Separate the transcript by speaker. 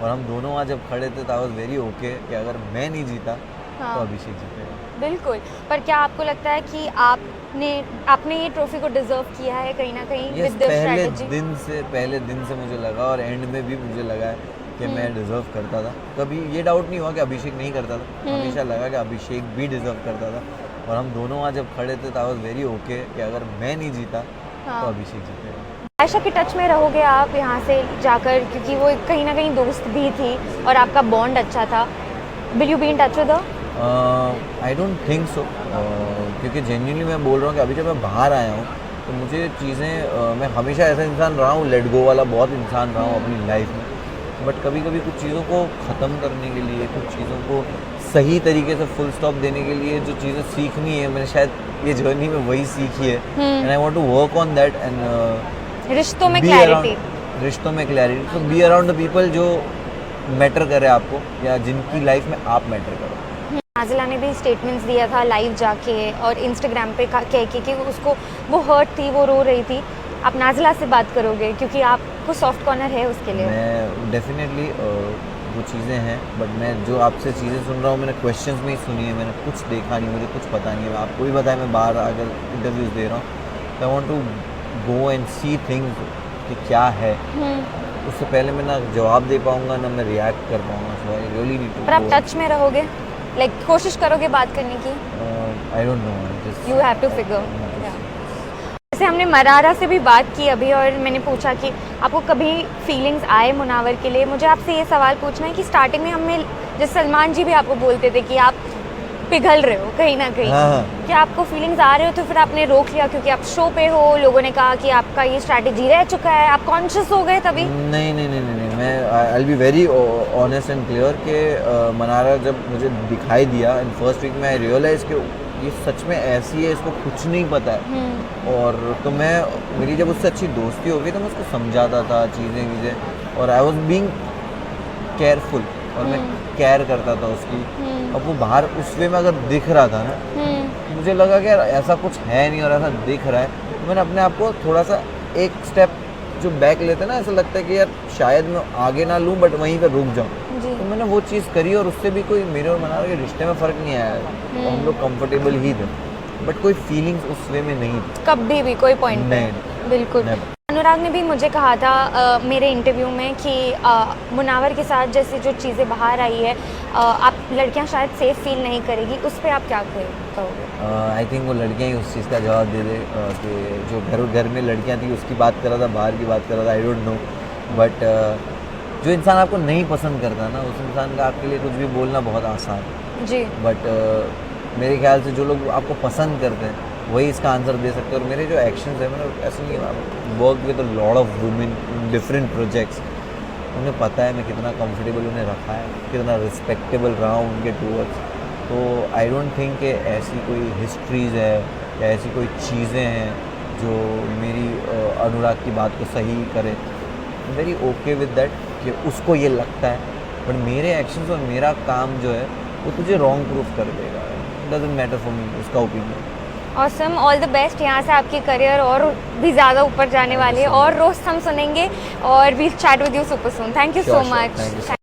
Speaker 1: और हम दोनों वहाँ जब खड़े थे तो आई वाज वेरी ओके कि अगर मैं नहीं जीता
Speaker 2: हाँ।
Speaker 1: तो अभिषेक जीतेगा।
Speaker 2: बिल्कुल। पर क्या आपको लगता है कि आपने ये ट्रॉफी को डिजर्व किया है कहीं ना कहीं
Speaker 1: यस,
Speaker 2: विद द स्ट्रेटजी?
Speaker 1: पहले दिन से मुझे लगा और एंड में भी मुझे लगा है कि मैं
Speaker 2: हम्म।
Speaker 1: डिज़र्व करता था। कभी ये डाउट नहीं हुआ कि अभिषेक नहीं करता था, हमेशा
Speaker 2: हम्म।
Speaker 1: लगा कि अभिषेक भी डिज़र्व करता था। और हम दोनों वहाँ जब खड़े थे तो आई वाज वेरी ओके कि अगर मैं नहीं जीता तो
Speaker 2: हाँ।
Speaker 1: अभिषेक जीतेगा।
Speaker 2: आयशा के टच में रहोगे आप यहाँ से जाकर, क्योंकि वो कहीं ना कहीं दोस्त भी थी और आपका बॉन्ड अच्छा था। Will you be in touch with her?
Speaker 1: I don't think so, क्योंकि जेन्युइनली मैं बोल रहा हूँ कि अभी जब मैं बाहर आया हूँ तो मुझे चीज़ें मैं हमेशा ऐसा इंसान रहा हूँ, लेट गो वाला बहुत इंसान रहा हूँ अपनी लाइफ में। बट कभी कभी कुछ चीज़ों को ख़त्म करने के लिए, कुछ चीज़ों को सही तरीके से फुल स्टॉप देने के लिए जो चीज़ें सीखनी है, मैंने शायद ये जर्नी में वही सीखी है। And I want to work on that and
Speaker 2: रिश्तों में
Speaker 1: बी
Speaker 2: क्लैरिटी।
Speaker 1: अराउंड, रिश्तों में क्लैरिटी, तो बी अराउंड द पीपल जो मैटर करे आपको या जिनकी लाइफ में आप मैटर करो।
Speaker 2: नाज़िला ने भी स्टेटमेंट्स दिया था लाइव जाके और इंस्टाग्राम पे कह के कि उसको वो हर्ट थी, वो रो रही थी। आप नाज़िला से बात करोगे क्योंकि आपको सॉफ्ट कॉर्नर है उसके लिए?
Speaker 1: मैं डेफिनेटली वो चीज़ें हैं, बट मैं जो आपसे चीज़ें सुन रहा हूँ मैंने क्वेश्चंस में ही सुनी है, मैंने कुछ देखा नहीं, मुझे कुछ पता नहीं है। आपको भी पता है मैं बाहर अगर इंटरव्यूज़ दे रहा हूँ तो I want to go and see things कि क्या है। उससे पहले मैं ना जवाब दे पाऊँगा ना मैं रिएक्ट कर पाऊँगा। सो आई रियली नीड टू
Speaker 2: पर आप टच में रहोगे, लाइक कोशिश करोगे बात करने की?
Speaker 1: I don't know, just
Speaker 2: you have to figure. जैसे हमने मरारा से भी बात की अभी और मैंने पूछा कि आपको कभी फीलिंग्स आए मुनावर के लिए। मुझे आपसे ये सवाल पूछना है कि स्टार्टिंग में हमें जैसे सलमान जी भी आपको बोलते थे कि आप पिघल रहे हो कहीं ना कहीं।
Speaker 1: हाँ।
Speaker 2: क्या आपको फीलिंग्स आ रहे हो तो फिर आपने रोक लिया क्योंकि आप शो पे हो, लोगों ने कहा कि आपका ये स्ट्रैटेजी रह चुका है, आप कॉन्शियस हो गए तभी?
Speaker 1: नहीं नहीं नहीं नहीं नहीं, मैं I will be very honest and clear कि मनारा जब मुझे दिखाई दिया इन फर्स्ट वीक में आई रियलाइज कि ये सच में ऐसी है, इसको कुछ नहीं पता है। और तो मेरी जब उससे अच्छी दोस्ती हो गई तो मैं उसको समझाता था चीज़ें और आई वॉज बीइंग केयरफुल और मैं केयर करता था उसकी। अब वो बाहर उस वे में अगर दिख रहा था ना, मुझे लगा कि यार ऐसा कुछ है नहीं और ऐसा दिख रहा है, तो मैंने अपने आप को थोड़ा सा एक स्टेप जो बैक लेते ना, ऐसा लगता है कि यार शायद मैं आगे ना लूँ बट वहीं पर रुक जाऊँ। तो मैंने वो चीज़ करी और उससे भी कोई मेरे और मनारा के रिश्ते में फ़र्क नहीं आया। तो हम लोग कंफर्टेबल ही थे बट कोई फीलिंग्स उस वे में नहीं थी
Speaker 2: कभी भी कोई पॉइंट
Speaker 1: नहीं।
Speaker 2: बिल्कुल।
Speaker 1: never।
Speaker 2: अनुराग ने भी मुझे कहा था मेरे इंटरव्यू में कि मुनावर के साथ जैसे जो चीज़ें बाहर आई है, आप लड़कियां शायद सेफ फील नहीं करेगी, उस पर आप क्या कहोगे?
Speaker 1: आई थिंक वो लड़कियां ही उस चीज़ का जवाब दे दे कि जो घर में लड़कियां थी उसकी बात कर रहा था, बाहर की बात कर रहा था, आई डोंट नो। बट जो इंसान आपको नहीं पसंद करता ना, उस इंसान का आपके लिए कुछ भी बोलना बहुत आसान है
Speaker 2: जी।
Speaker 1: बट मेरे ख्याल से जो लोग आपको पसंद करते हैं वही इसका आंसर दे सकते हैं। और मेरे जो एक्शंस हैं, मैंने ऐसे नहीं work with a lot of women in different projects, उन्हें पता है मैं कितना कंफर्टेबल उन्हें रखा है, कितना रिस्पेक्टेबल रहा हूँ उनके टूवर्ड्स। तो आई डोंट थिंक कि ऐसी कोई हिस्ट्रीज़ है या ऐसी कोई चीज़ें हैं जो मेरी अनुराग की बात को सही करे। वेरी ओके विद दैट कि उसको ये लगता है, बट मेरे एक्शंस और मेरा काम जो है वो तुझे रॉन्ग प्रूफ कर देगा। डजंट मैटर फॉर मी उसका opinion.
Speaker 2: Awesome, all the best. यहाँ से आपकी करियर और भी ज़्यादा ऊपर जाने वाली है और रोस्ट हम सुनेंगे और we chat with you super soon. Thank you so much.